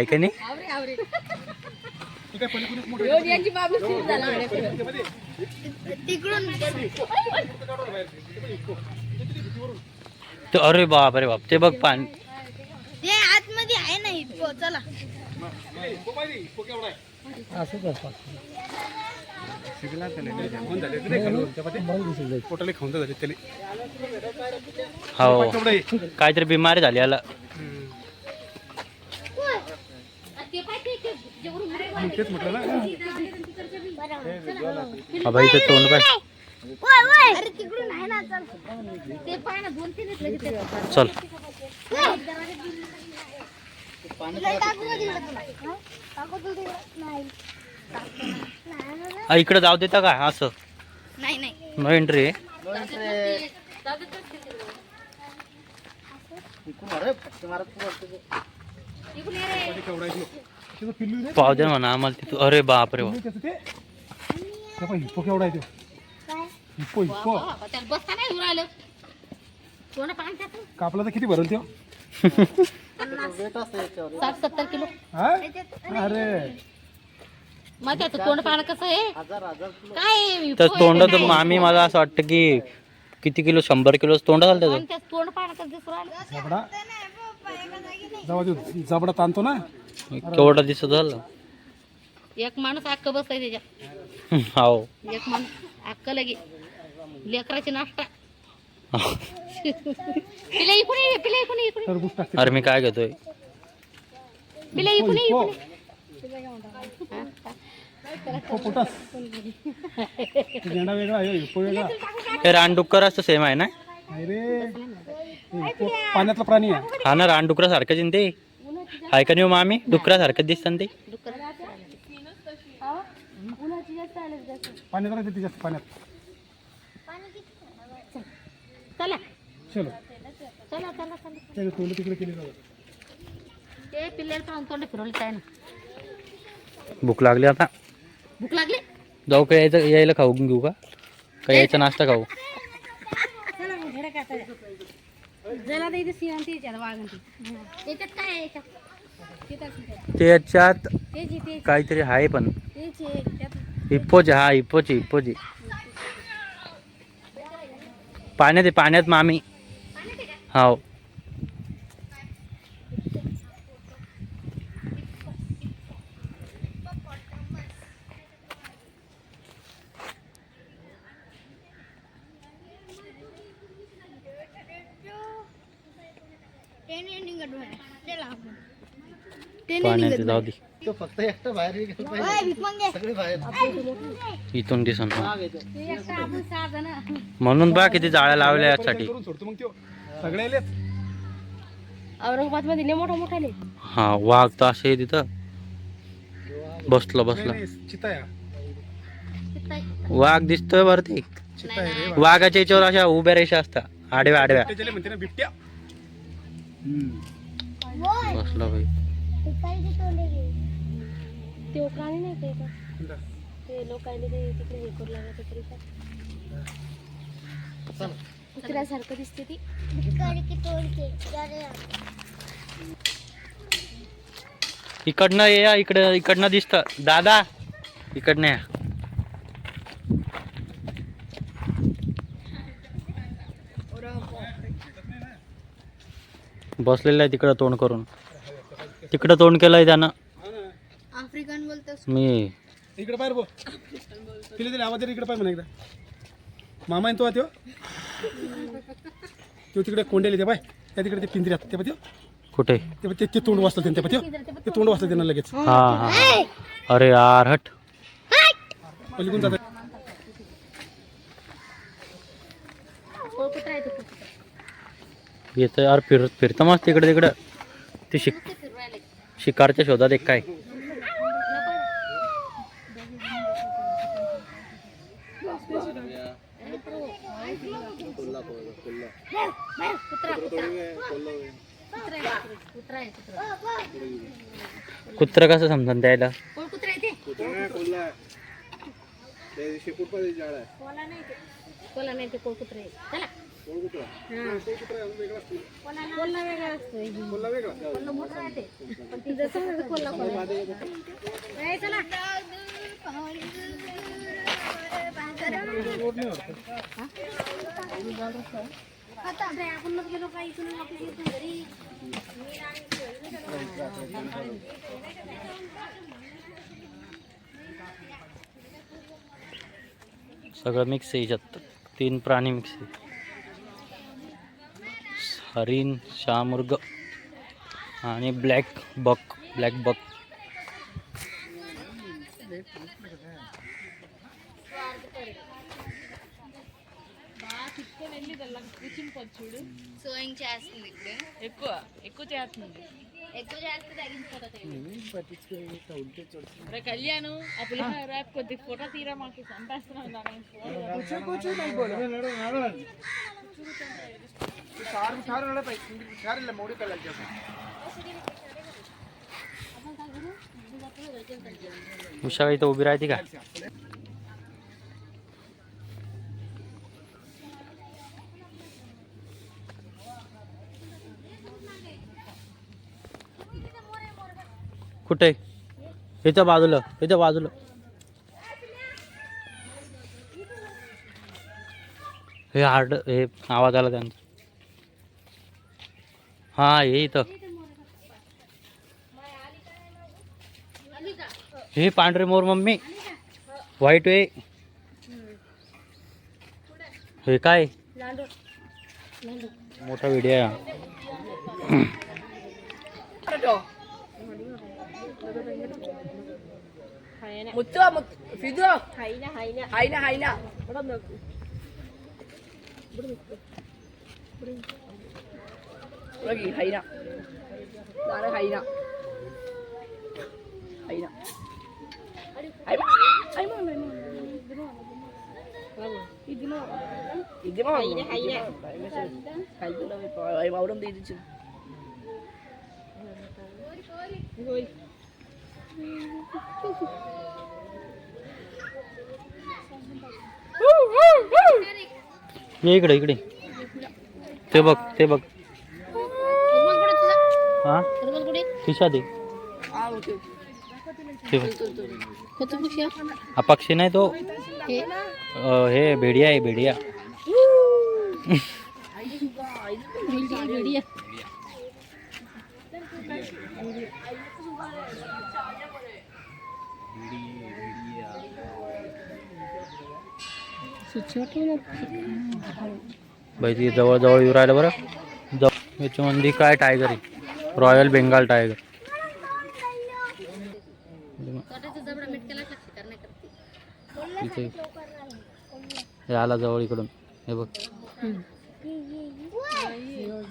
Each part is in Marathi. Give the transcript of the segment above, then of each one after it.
आहे का नाही? ते अरे बाप ते बघ पाणी आतमध्ये आहे नाही. चला हो काहीतरी बिमारी झाली याला. बाई ते तोंड पाय. चल इकडे जाऊ देता का असं? नाही नाही नो एंट्री. पाव दे म्हणा आम्हाला तिथं. अरे बाप रे कापला तर किती भरल तो? 60-70 किलो. अरे मग त्याचं तोंड पाहणं कसं आहे काय? तर तोंड तर मामी मला असं वाटतं की किती किलो 100 किलो तोंड झालं त्याचं. तोंड पाहणं कसं दिसू राहिलं? जबडा ताणतो ना केवढा दिसत झालं. एक माणूस अक्क बसतय त्याच्यात. हो एक माणूस अक्क लगे लेकराची नाश्ता. पिल्या इकडे ये, पिल्या इकडे इकडे. टरबूज टाकते. अरे मी काय घेतोय? पिल्या इकडे इकडे. पोटास झेंडा वेगळा आहे, इप्पो वेगळा. हे रानडुक्कर असतं सेम आहे ना? अरे पाण्यातला प्राणी आहे. हा ना रानडुकरा सारखंच ते आहे का नाही मामी? डुकरासारखंच दिसतं ते. पाण्यात राहते जास्त पाण्यात. चला चलो चला चला चला. त्याने तोंड तिकडे केले जाऊ. ते पिल्ल्याला पाहून तोंड फिरवलं काय ना. भूक लागली आता. भूक लागली. जाऊ का यायला खाऊ घेऊ का? का यायचा नाश्ता खाऊ? त्याच्यात काहीतरी आहे पण इप्पोची. हा इप्पोची पाण्यात आहे पाण्यात मामी. हो पाण्यात जाऊ दे. फक्त एकटा बाहेर इथून दिसन म्हणून बा किती जाळ्या लावल्या यासाठी. औरंगाबाद मध्ये मोठा मोठा. हा वाघ तर असे तिथं बसला वाघ दिसतोय वरती. वाघाच्या याच्यावर अशा उभ्या रेषा असतात आडव्या आडव्या. बसला भाई. ते प्राणी नाही ते लोकांनी ते तिकडे हे करू लागलं कुत्र्यासारखं दिसते ती. इकडनं या इकडनं दिसत दादा. इकडनं या. बसलेलं आहे तिकडं तोंड करून. तिकडं तोंड केलंय त्यानं. आफ्रिकन बोलतोस मी इकडे पाहिजे बो तिला तरी आवाज इकडे पाहिजे म्हणा एकदा. मामा आहे तो तो तिकडे कोंडेले ते बाय त्या तिकडे ते पिंजऱ्यात ते पाय कुठे? ते तोंड वाचलं त्यांना ते तोंड वाचलं त्यांना लगेच. हा हा अरे यार हट. पलीकडून जात येत यार फिरतं मस्त तिकडे तिकडं. ते शिकारच्या शोधात एक काय. कुत्र कसं समजून द्यायला? कोल्हा वेगळा असतोय कोल्हा मोठा आहे ते. पण ती जसं म्हणतात कोल्हा ए, चला आता आपणच गेलो काय इथून वापस येतो घरी. सगळं मिक्स आहे याच्यात. 3 प्राणी मिक्स आहे. हरिण, शामुर्ग आणि ब्लॅक बक. సోయింగ్ చేస్తుంది ఇప్పుడు ఎక్కువ చేస్తుంది కళ్యాణ్ ఆ పులిహోర కొద్ది ఫోటో తీరా మాకు చంపేస్తున్నాం उषा इथं उभी राहते का? कुठे? इथं बाजूला. हे आवाज आला त्यांचा. हा हे इथं. हे पांढरे मोर मम्मी. व्हाईट वे. हे काय? मोठा व्हिडिओ आहे. इकडे ते बघ हा खिशा दे. हा पक्षी नाही तो. हे भेडिया आहे. भेडिया बाई ती जवळ येऊ राहिलं बरं. याच्यामध्ये काय टायगर आहे. Royal Bengal tiger. इथे हे आला जवळ इकडून. हे बघ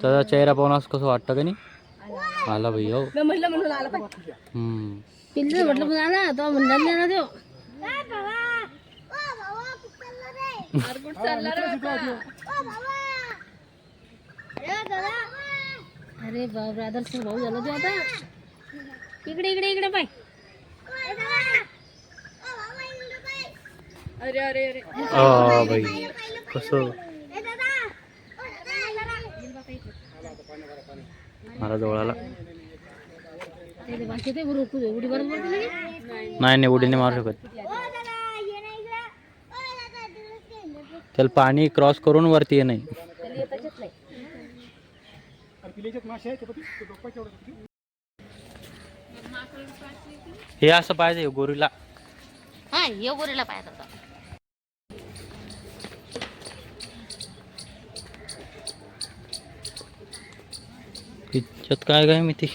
त्याचा चेहरा पाहून असं कसं वाटतं का नाही. आला भाई हो. अरे बाबा आदर्श भाऊ झाला तो आता. इकडे पाय. भाई कसं मला जवळ आला. नाही उडी नाही मारू शकत. त्याला पाणी क्रॉस करून वरती ये नाही. हे असं पाहिजे गोरीला. हा हे गोरीला पाहिजे होता. इज्जत काय मी ती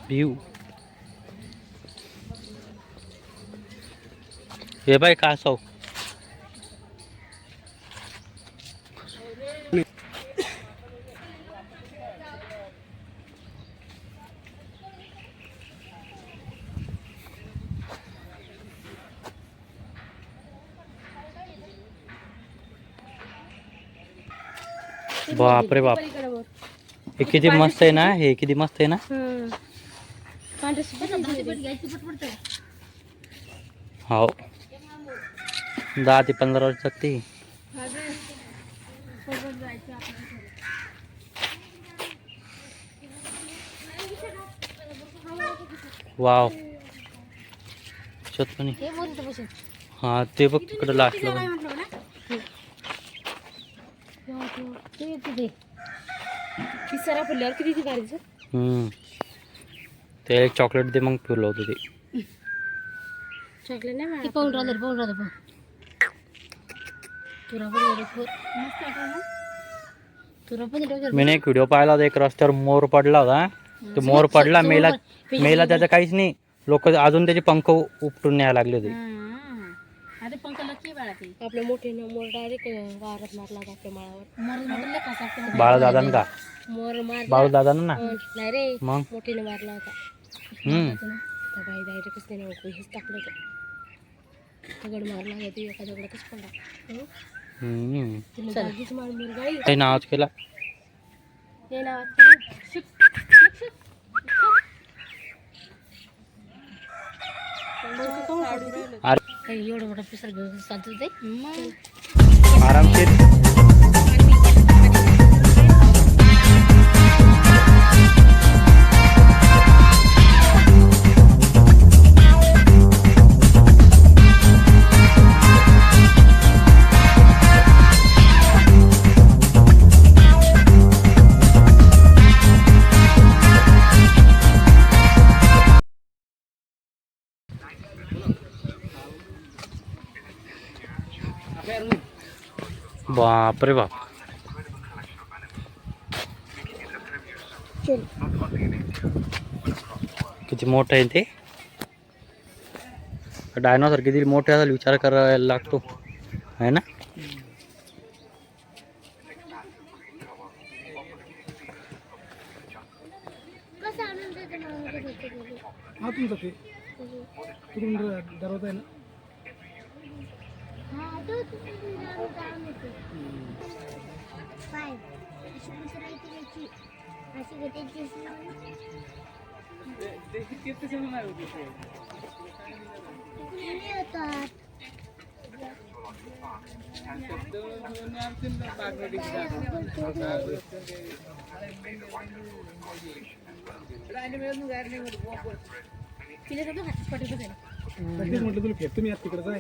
व्ह्यू. हे बाय कासव. बाप रे बाप. हे किती मस्त आहे ना. हे किती मस्त आहे ना. हो 10 ते 15 वर्ष ती. सोबत जायचं आपल्याला. वाव पण हे बोलतो बसून. हा ते बघ तिकडे लास्टला काय पण. म्हटलं ना ते येते ते तिसरा फुल्यावर किती करायचं. ते एक चॉकलेट दे मग पिवलं होतं ते. चॉकलेट नाही पाहून राहतं तुरा पण मी एक व्हिडिओ पाहिला होता, एक रस्त्यावर मोर पडला होता. तो मोर पडला, मेला त्याचं काहीच नाही. लोक अजून त्याचे पंख उपटून न्यायला लागले होते. अरे पंख नक्की बाळा ते आपल्या मोठे मोर डायरेक्ट वावरात मारला होता आपल्या माळावर. मोर कसा बाळ दादा का मोर मार बाळू दादा ना नाही रे मग मोठीने मारला होता. त्या बाई डायरेक्टच त्याने हेच टाकलं होतं. दगड मारला होता ती एका दगडातच पडला. तिने जागीच मार मुरगाळी काही नावाच केला. हे नाव काही एवढं मोठं पिसर घेऊन चालतो ते आरामशीर. बापरे बाप, किती मोठं आहे ते. डायनोसॉर किती मोठे असेल विचार करायला लागतो आहे ना. हा तुमचं ते तिकडून दरवाजा आहे ना. तेच म्हटलं तुला फेक तुम्ही तिकडे जाय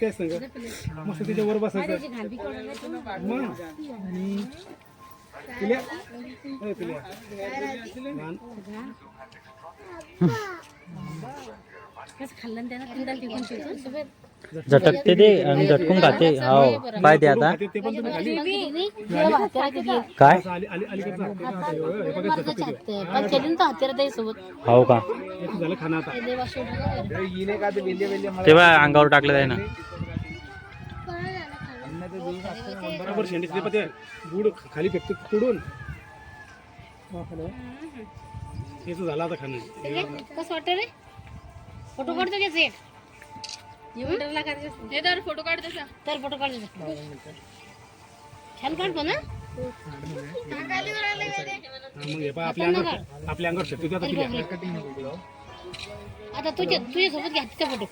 तेच सांगा मस्त त्याच्या वर बसायचं मग. आणि पिल्या पिल्या खाल्लं त्याला झटकते ते आणि झटकून खाते. हो पाय ते आता ते पण तुम्ही खाली काय हो का झालं खाना आता तेव्हा अंगावर टाकलं आहे ना. बरोबर शेंडी ते गुड खाली फेकतो तोडून. हे तर झालं आता खाणं. कसं वाटतं रे फोटो काढतो घ्यायचे फोटो काढ त्याचा तर फोटो काढतो छान काढतो ना. मग हे पहा आपल्या अंगावर फेकतो आता पिल्या. आता तुझ्यासोबत घ्या तिचा फोटो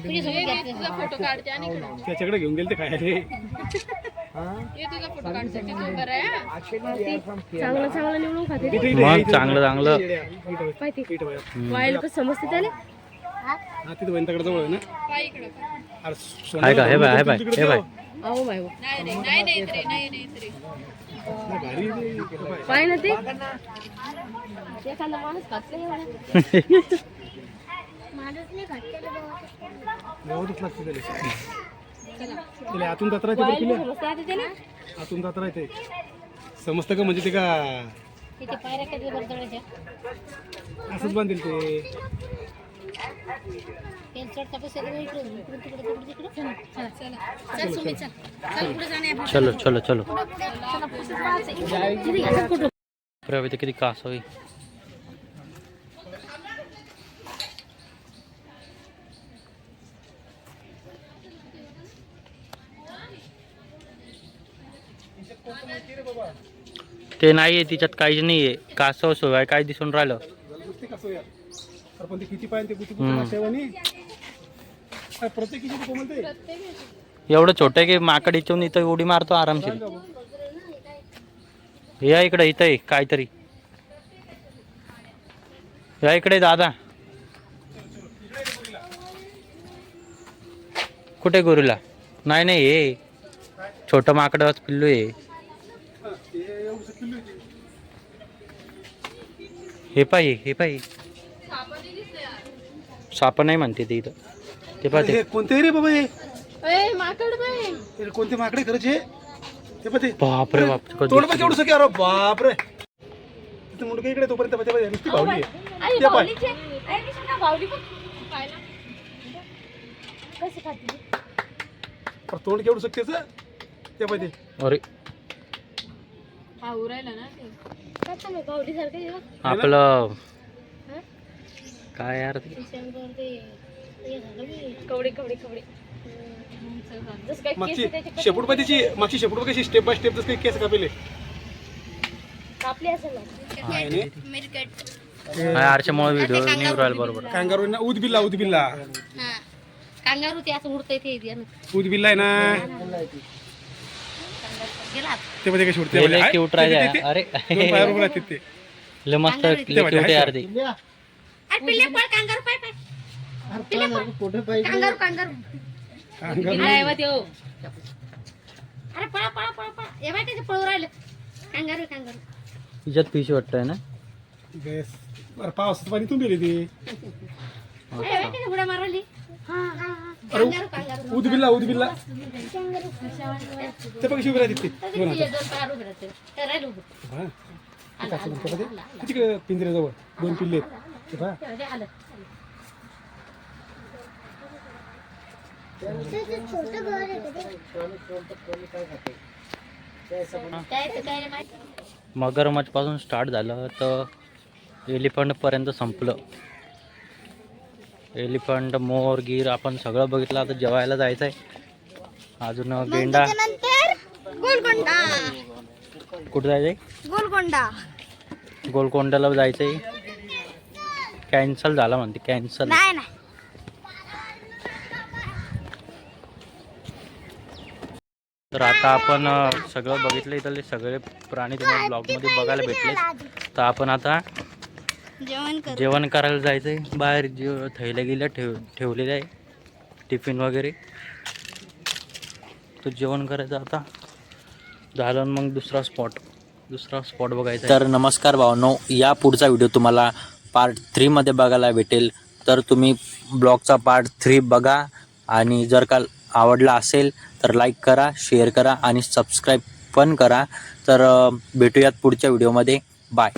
तुझ्यासोबत घ्या फोटो काढते आणि इकडं. त्याच्याकडे घेऊन गेले ते खायला. ये तुझा फोटो काढते बरं आहे. चांगलं चांगलं निवडून खाते मग चांगलं चांगलं वाईल कसं समजते त्याला. हा तिथे वैंताकडे जवळ आहे ना. पाय इकडं. अरे आहे का हे बाय हे बाय हे बाय अहो बाय नाही रे. भारी केलं पाय. पाय ना ते एखादा माणूस खात नाही गावातच लागते त्याला आतून जात राहते पिल्या. आतून जात राहते समजतं का म्हणजे ते का तिथे पायऱ्या कधी बरदळायच्या असंच बांधील ते. तेल चढता पैसे इकडे तिकडे चल सुमित चल पुढे जाणे चलो चलो चलो फोटो प्रवीण किती कास होई. ते नाहीये तिच्यात काहीच नाहीये. कासव सोय काय दिसून राहिलं. पण ते किती पाहिजे ते गुती गुती प्रत्येकीची ती कोमलते एवढं छोटं आहे की माकड इथून इथं उडी मारतो आरामशीर. या इकडे इथं आहे काहीतरी. या इकडे दादा. कुठे गोरीला? नाही नाही हे छोटं माकड पिल्लू आहे. हे पाहिजे हे पाहिजे. साप नाही म्हणते ते इथं. ते पाहते हे कोणते रे बाबा हे माकड बाई हे कोणते माकडे खरंच हे ते पाहते. बापरे बाप. तोंड पण केवढं सके अरे बापरे. तिथे मुंडके इकडे तोपर्यंत पाहते नुसती भावली आहे. ते पाय कसं खाते तोंड केवढं सक त्याचं ते पाहते. अरे हा उरायला ना ते बावली सारखं आपलं काय यार ते कवडे कवडे कवडे जसं काय केस मागची त्याचे शेपूट पाय त्याची मागची शेपूट बघ कशी स्टेप बाय स्टेप जसं काही केस कापले. कापली असेल ना. आरच्यामुळे व्हिडिओ नाही राहिला बरोबर. कांगारू ना उदबिल्ला उदबिल्ला कांगारू ते असं उडतंय ते उदबिल्ला आहे ना गेला ते पाहते कशी उडते. लय क्यूट राहिले. अरे दोन पायावर उभं राहते ते. लय मस्त लय क्यूट आहे यार ते. पिल्ले पळ कांगारू पाय पाय पिल्ले पळ कांगारू कांगारू पिल्ला आहे वा त्यो. अरे पळा पळा पळा पळा हे बाय त्याचे पळू राहिले कांगारू कांगारू. तिच्यात फिश वाटतंय ना. बेस अरे पावसाचं पाणी तुंबेले ते. उड्या मारली अरे उदबिल्ला उदबिल्ला ते बघ कशी उभी राहते ते दोन हातात. हा तिकडे पिंजऱ्याजवळ दोन पिल्ले आहेत ते पहा. मगरमच्छ पासून स्टार्ट झालं तर एलिफंट पर्यंत संपलं. एलिफंट मोर गिर आपण सगळं बघितलं. आता जेवायला जायचंय. अजून गेंडा. गोलकोंडा कुठं जायचंय? गोलकोंडा गोलकोंडाला जायचंय. कॅन्सल झाला म्हणते कॅन्सल. नाही नाही तर आता आपण सगळं बघितलं. इथले सगळे प्राणी तुम्हाला ब्लॉगमध्ये बघायला भेटले. तर आपण आता जेवण करायला जायचंय. बाहेर थैल्या गेल्या ठेवलेलं आहे टिफिन वगैरे. तर जेवण करायचं आता झालं. मग दुसरा स्पॉट बघायचा. तर नमस्कार भावनो, या पुढचा व्हिडिओ तुम्हाला पार्ट 3 मध्ये बघायला भेटेल. तर तुम्ही ब्लॉगचा पार्ट 3 बघा आणि जर का आवडला असेल तर लाईक करा, शेअर करा आणि सबस्क्राईब पण करा. तर भेटूयात पुढच्या व्हिडिओमध्ये. बाय.